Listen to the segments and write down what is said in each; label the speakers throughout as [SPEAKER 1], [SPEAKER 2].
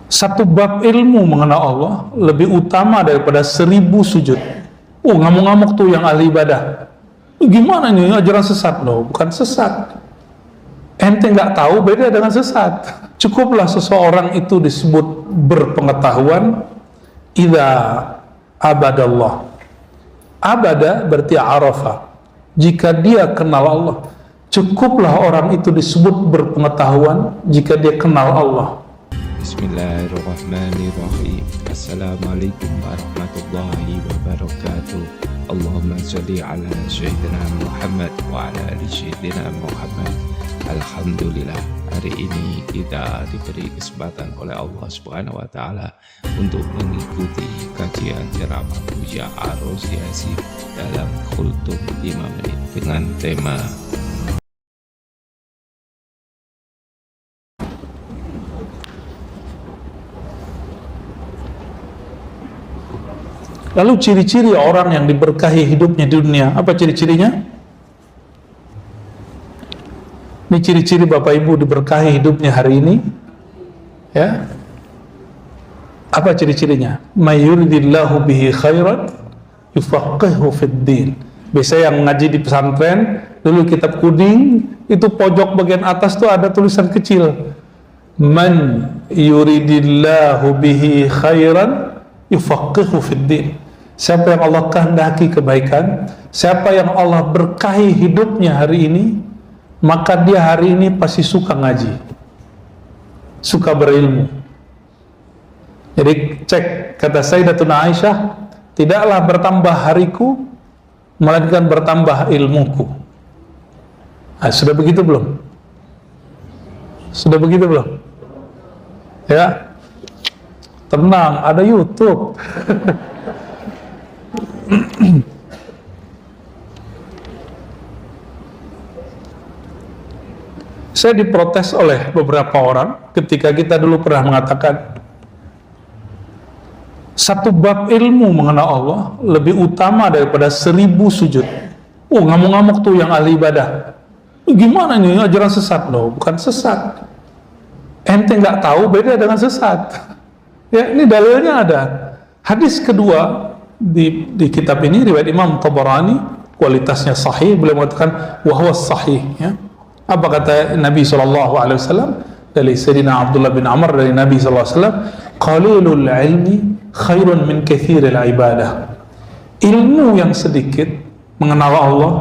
[SPEAKER 1] Satu bab ilmu mengenal Allah lebih utama daripada 1000 sujud. Oh, ngamuk-ngamuk tuh yang ahli ibadah. Gimana ini ajaran sesat? Loh, bukan sesat. Ente nggak tahu beda dengan sesat. Cukuplah seseorang itu disebut berpengetahuan idza abadallah. Abada berarti arafa. Jika dia kenal Allah, cukuplah orang itu disebut berpengetahuan jika dia kenal Allah.
[SPEAKER 2] Bismillahirrahmanirrahim. Assalamualaikum warahmatullahi wabarakatuh. Allahumma sholli ala Sayyidina Muhammad wa ala ali Sayyidina Muhammad. Alhamdulillah, hari ini kita diberi kesempatan oleh Allah Subhanahu wa Ta'ala untuk mengikuti kajian ceramah Buya Ar-Razi Hasib dalam Khultum 5 menit dengan tema
[SPEAKER 1] Lalu ciri-ciri orang yang diberkahi hidupnya di dunia, apa ciri-cirinya? Ini ciri-ciri Bapak Ibu diberkahi hidupnya hari ini. Ya. Apa ciri-cirinya? May yuridillahu bihi khairan yufaqihu fid din. Biasa yang ngaji di pesantren, dulu kitab kuning, itu pojok bagian atas tuh ada tulisan kecil. Man yuridillahu bihi khairan yufaqihu fid din. Siapa yang Allah kehendaki kebaikan, siapa yang Allah berkahi hidupnya hari ini, maka dia hari ini pasti suka ngaji, suka berilmu. Jadi cek, kata Sayyidatuna Aisyah, tidaklah bertambah hariku melainkan bertambah ilmuku. Nah, sudah begitu belum? Sudah begitu belum? Ya, tenang, ada YouTube. Saya diprotes oleh beberapa orang ketika kita dulu pernah mengatakan satu bab ilmu mengenal Allah lebih utama daripada 1000 sujud. Oh, ngamuk-ngamuk tuh yang ahli ibadah. Gimana ini ajaran sesat? Loh, bukan sesat. Ente nggak tahu beda dengan sesat. Ya, ini dalilnya ada. Hadis kedua di kitab ini riwayat Imam Tabarani, kualitasnya sahih, beliau mengatakan wahwa sahih. Ya. Apa kata Nabi SAW dari Sayyidina Abdullah bin Amr dari Nabi SAW? Qalilul ilmi khairun min kathiril ibadah. Ilmu yang sedikit mengenal Allah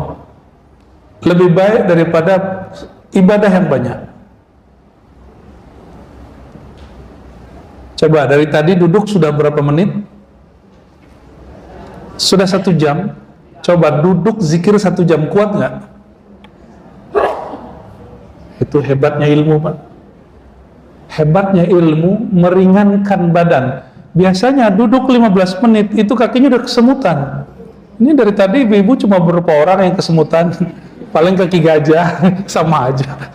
[SPEAKER 1] lebih baik daripada ibadah yang banyak. Coba dari tadi duduk sudah berapa menit? Sudah 1 jam. Coba duduk zikir 1 jam, kuat nggak? Itu hebatnya ilmu, Pak. Hebatnya ilmu meringankan badan. Biasanya duduk 15 menit itu kakinya udah kesemutan. Ini dari tadi ibu-ibu cuma beberapa orang yang kesemutan. Paling kaki gajah, sama aja.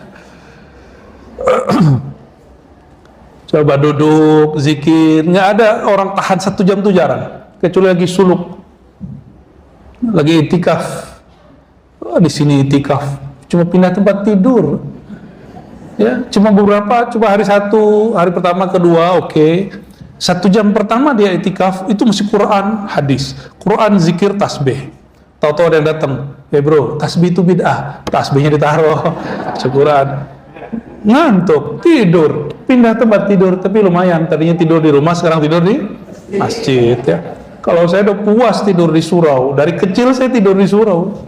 [SPEAKER 1] Coba duduk zikir. Nggak ada orang tahan 1 jam tuh jarang, kecuali lagi suluk, lagi itikaf. Di sini itikaf cuma pindah tempat tidur. Ya, cuma beberapa, coba hari 1, hari pertama, kedua, oke. 1 jam pertama dia itikaf, itu masih Quran, hadis, Quran, zikir, tasbih. Tahu-tahu ada yang datang, bro, tasbih itu bid'ah, tasbihnya ditaruh, syukuran, ngantuk, tidur, pindah tempat tidur, tapi lumayan, tadinya tidur di rumah, sekarang tidur di masjid. Ya. Kalau saya udah puas tidur di surau, dari kecil saya tidur di surau.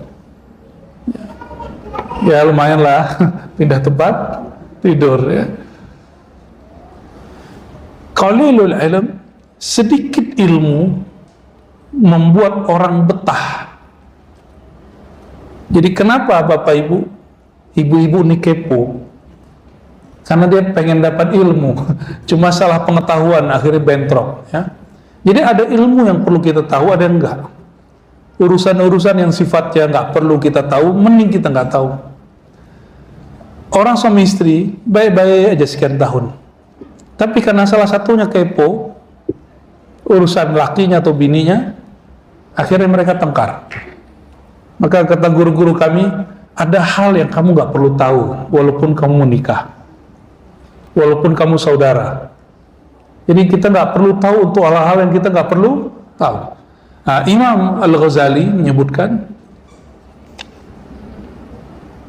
[SPEAKER 1] Ya lumayan lah, pindah tempat tidur. Ya. Qalilul ilm, sedikit ilmu membuat orang betah. Jadi kenapa Bapak Ibu, ibu-ibu ini kepo? Karena dia pengen dapat ilmu, cuma salah pengetahuan akhirnya bentrok. Ya. Jadi ada ilmu yang perlu kita tahu, ada yang enggak. Urusan-urusan yang sifatnya enggak perlu kita tahu, mending kita enggak tahu. Orang suami istri baik-baik aja sekian tahun, tapi karena salah satunya kepo urusan lakinya atau bininya, akhirnya mereka tengkar. Maka kata guru-guru kami, ada hal yang kamu nggak perlu tahu walaupun kamu menikah, walaupun kamu saudara. Jadi kita nggak perlu tahu untuk hal-hal yang kita nggak perlu tahu. Nah, Imam Al-Ghazali menyebutkan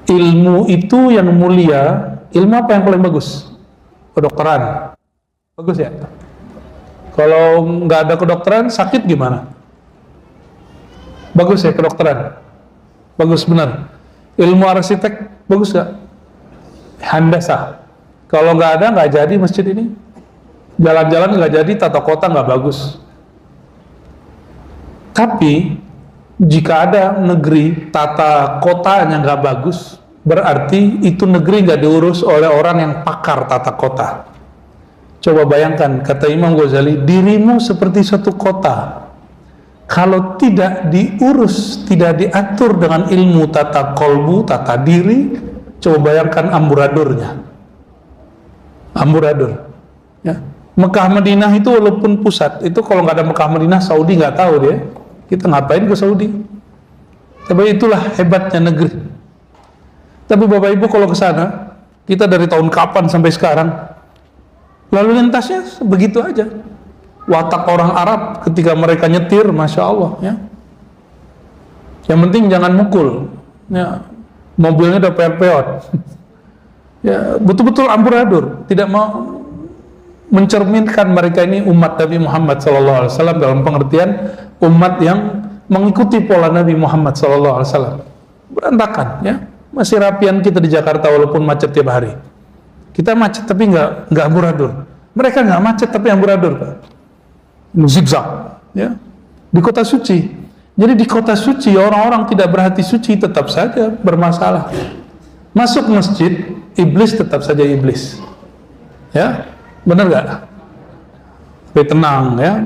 [SPEAKER 1] ilmu itu yang mulia. Ilmu apa yang paling bagus? Kedokteran. Bagus ya? Kalau nggak ada kedokteran, sakit gimana? Bagus ya kedokteran? Bagus benar. Ilmu arsitek, bagus nggak? Handasa. Kalau nggak ada, nggak jadi masjid ini. Jalan-jalan nggak jadi, tata kota nggak bagus. Tapi jika ada negeri tata kotanya nggak bagus, berarti itu negeri nggak diurus oleh orang yang pakar tata kota. Coba bayangkan, kata Imam Ghazali, dirimu seperti satu kota. Kalau tidak diurus, tidak diatur dengan ilmu tata kolbu, tata diri, coba bayangkan amburadurnya. Amburadur. Ya. Mekah Madinah itu walaupun pusat, itu kalau nggak ada Mekah Madinah, Saudi nggak tahu dia. Kita ngapain ke Saudi? Tapi itulah hebatnya negeri. Tapi Bapak Ibu kalau ke sana, kita dari tahun kapan sampai sekarang, lalu lintasnya begitu aja. Watak orang Arab ketika mereka nyetir, Masya Allah ya. Yang penting jangan mukul ya. Mobilnya udah peot-peot ya, betul-betul amburadul. Tidak mau mencerminkan mereka ini umat Nabi Muhammad SAW dalam pengertian umat yang mengikuti pola Nabi Muhammad SAW. Berantakan ya. Masih rapian kita di Jakarta walaupun macet tiap hari. Kita macet tapi nggak amburadul. Mereka nggak macet tapi amburadul, Pak. Zigzag ya. Di kota suci. Jadi di kota suci orang-orang tidak berhati suci tetap saja bermasalah. Masuk masjid, iblis tetap saja iblis. Ya, benar nggak? Tapi tenang ya.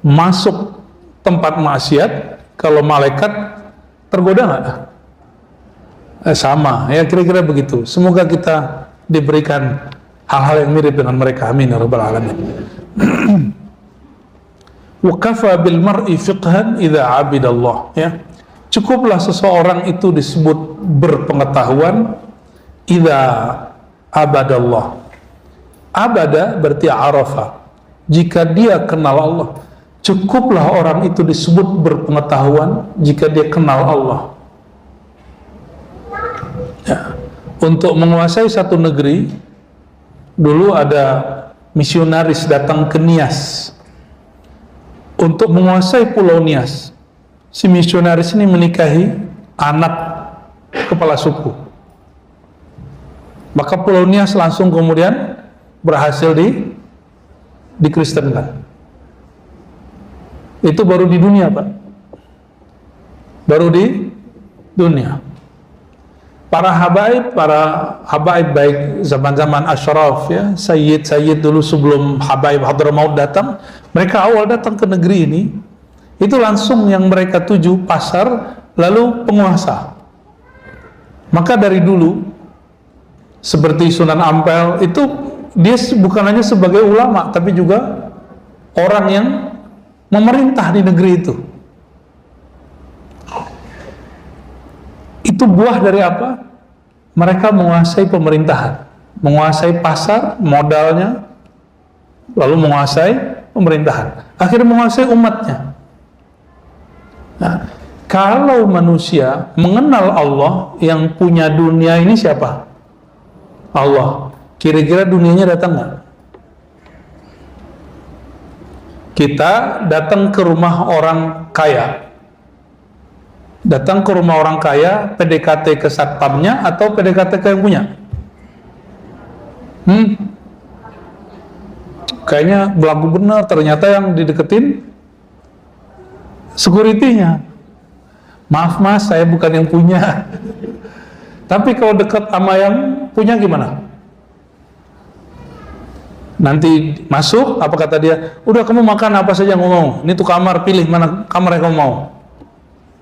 [SPEAKER 1] Masuk tempat maksiat, kalau malaikat tergoda nggak? Sama ya, kira-kira begitu. Semoga kita diberikan hal-hal yang mirip dengan mereka. Amin ya rabbal alamin. Wa kafa bil mar'i fiqhan idza 'abidallah ya. Cukuplah seseorang itu disebut berpengetahuan idza abadallah. Abada berarti arafa. Jika dia kenal Allah. Cukuplah orang itu disebut berpengetahuan jika dia kenal Allah. Ya. Untuk menguasai satu negeri, dulu ada misionaris datang ke Nias. Untuk menguasai Pulau Nias, si misionaris ini menikahi anak kepala suku. Maka Pulau Nias langsung kemudian berhasil dikristenkan. Itu baru di dunia, Pak. Baru di dunia. Para habaib baik zaman-zaman Ashraf ya, Sayyid dulu sebelum habaib Hadramaut datang, mereka awal datang ke negeri ini, itu langsung yang mereka tuju pasar, lalu penguasa. Maka dari dulu, seperti Sunan Ampel, itu dia bukan hanya sebagai ulama, tapi juga orang yang memerintah di negeri itu. Itu buah dari apa? Mereka menguasai pemerintahan, menguasai pasar, modalnya, lalu menguasai pemerintahan, akhirnya menguasai umatnya. Nah, kalau manusia mengenal Allah, yang punya dunia ini siapa? Allah. Kira-kira dunianya datang nggak? Kita datang ke rumah orang kaya. Datang ke rumah orang kaya, PDKT ke satpamnya atau PDKT ke yang punya? Kayaknya belagu benar, ternyata yang dideketin security-nya. Maaf mas, saya bukan yang punya. Tapi kalau dekat sama yang punya gimana? Nanti masuk, apa kata dia? Udah kamu makan apa saja yang kamu mau. Ini tuh kamar, pilih mana kamar yang kamu mau.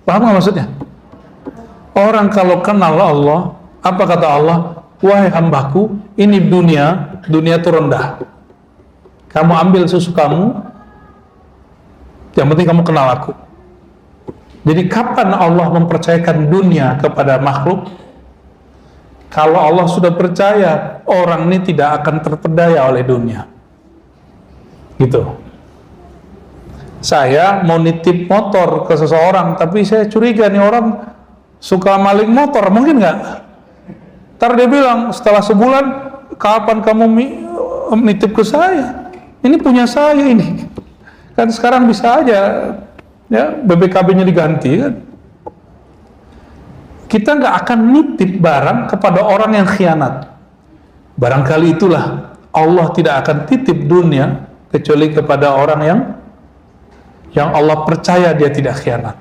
[SPEAKER 1] Paham nggak maksudnya? Orang kalau kenal Allah, apa kata Allah? Wahai hambaku, ini dunia itu rendah. Kamu ambil susu kamu, yang penting kamu kenal aku. Jadi kapan Allah mempercayakan dunia kepada makhluk? Kalau Allah sudah percaya, orang ini tidak akan terpedaya oleh dunia. Gitu. Saya mau nitip motor ke seseorang, tapi saya curiga nih orang suka maling motor, mungkin nggak? Ntar dia bilang setelah sebulan, kapan kamu nitip ke saya? Ini punya saya ini. Kan sekarang bisa aja, ya BBKB-nya diganti kan. Kita nggak akan nitip barang kepada orang yang khianat. Barangkali itulah Allah tidak akan titip dunia kecuali kepada orang yang Allah percaya dia tidak khianat.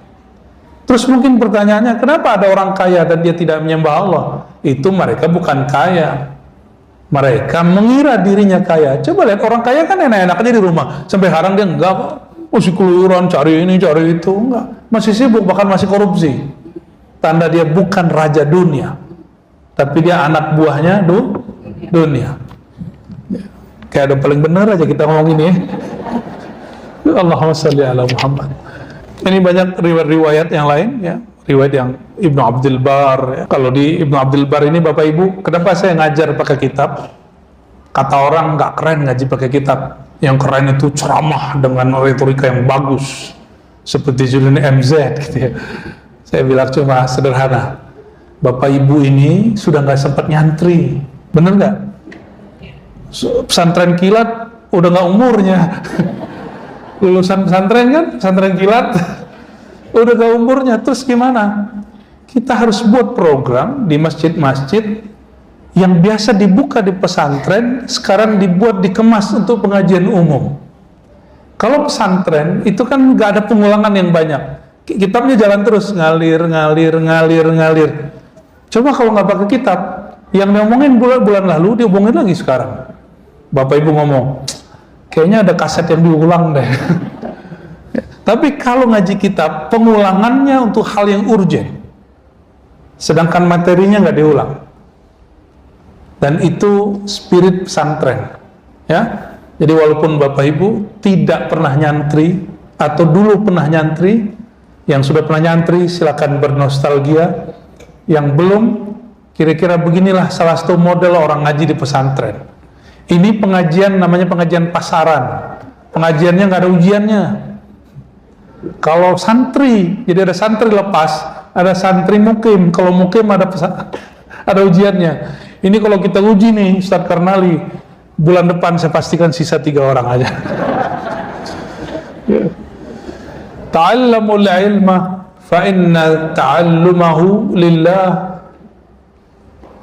[SPEAKER 1] Terus mungkin pertanyaannya, kenapa ada orang kaya dan dia tidak menyembah Allah? Itu mereka bukan kaya. Mereka mengira dirinya kaya. Coba lihat orang kaya kan enak-enak aja di rumah. Sampai sekarang dia enggak kok. Masih keluyuran, cari ini, cari itu. Enggak. Masih sibuk, bahkan masih korupsi. Tanda dia bukan raja dunia. Tapi dia anak buahnya dunia. Kayak ada paling benar aja kita ngomong ini ya. Allahumma shalli ala Muhammad. Ini banyak riwayat yang lain ya, riwayat yang Ibnu Abdul Bar ya. Kalau di Ibnu Abdul Bar ini Bapak Ibu, kenapa saya ngajar pakai kitab? Kata orang nggak keren ngaji pakai kitab. Yang keren itu ceramah dengan retorika yang bagus seperti Julian MZ gitu ya. Saya bilang cuma sederhana. Bapak Ibu ini sudah nggak sempat nyantri, bener nggak? Pesantren kilat udah nggak umurnya. Lulusan pesantren kan, pesantren kilat udah gak umurnya. Terus gimana? Kita harus buat program di masjid-masjid yang biasa dibuka di pesantren, sekarang dibuat dikemas untuk pengajian umum. Kalau pesantren itu kan gak ada pengulangan yang banyak, kitabnya jalan terus, ngalir. Coba kalau nggak pakai kitab, yang diomongin bulan lalu diomongin lagi sekarang. Bapak Ibu ngomong, kayaknya ada kaset yang diulang deh. Tapi kalau ngaji kitab, pengulangannya untuk hal yang urgent, sedangkan materinya nggak diulang. Dan itu spirit pesantren, ya. Jadi walaupun Bapak Ibu tidak pernah nyantri atau dulu pernah nyantri, yang sudah pernah nyantri silakan bernostalgia. Yang belum, kira-kira beginilah salah satu model orang ngaji di pesantren. Ini pengajian namanya pengajian pasaran. Pengajiannya nggak ada ujiannya. Kalau santri, jadi ada santri lepas, ada santri mukim. Kalau mukim ada ujiannya. Ini kalau kita uji nih, Ustadz Karnali, bulan depan saya pastikan sisa 3 orang aja. Ta'allamul ilma fa inna ta'allumahu lillah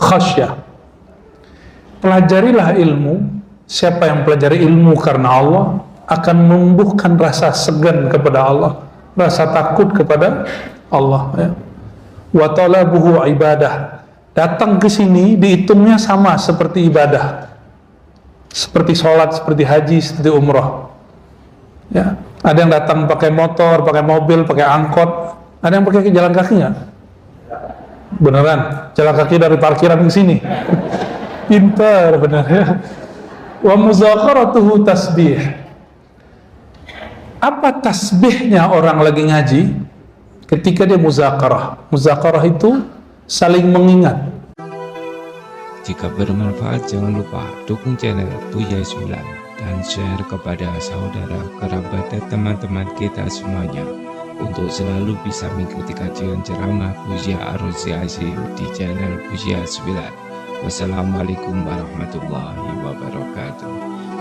[SPEAKER 1] khasyah. Pelajarilah ilmu. Siapa yang pelajari ilmu karena Allah akan menumbuhkan rasa segan kepada Allah, rasa takut kepada Allah ya. Wa talabuhu ibadah. Datang ke sini dihitungnya sama seperti ibadah, seperti sholat, seperti haji, seperti umrah ya. Ada yang datang pakai motor, pakai mobil, pakai angkot. Ada yang pakai jalan kaki nggak? Beneran jalan kaki dari parkiran ke sini. Pintar benar ya. Wa muzakaratuhu tasbih. Apa tasbihnya orang lagi ngaji? Ketika dia muzakarah. Muzakarah itu saling mengingat.
[SPEAKER 2] Jika bermanfaat jangan lupa dukung channel Buya 9 dan share kepada saudara, kerabat dan teman-teman kita semuanya untuk selalu bisa mengikuti kajian ceramah Buya Ar-Razi di channel Buya 9. Wassalamualaikum warahmatullahi wabarakatuh.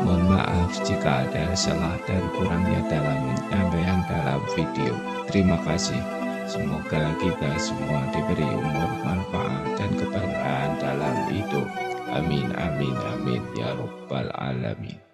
[SPEAKER 2] Mohon maaf jika ada salah dan kurangnya dalam penyampaian dalam video. Terima kasih. Semoga kita semua diberi umur, manfaat dan keberkahan dalam hidup. Amin amin amin ya rabbal alamin.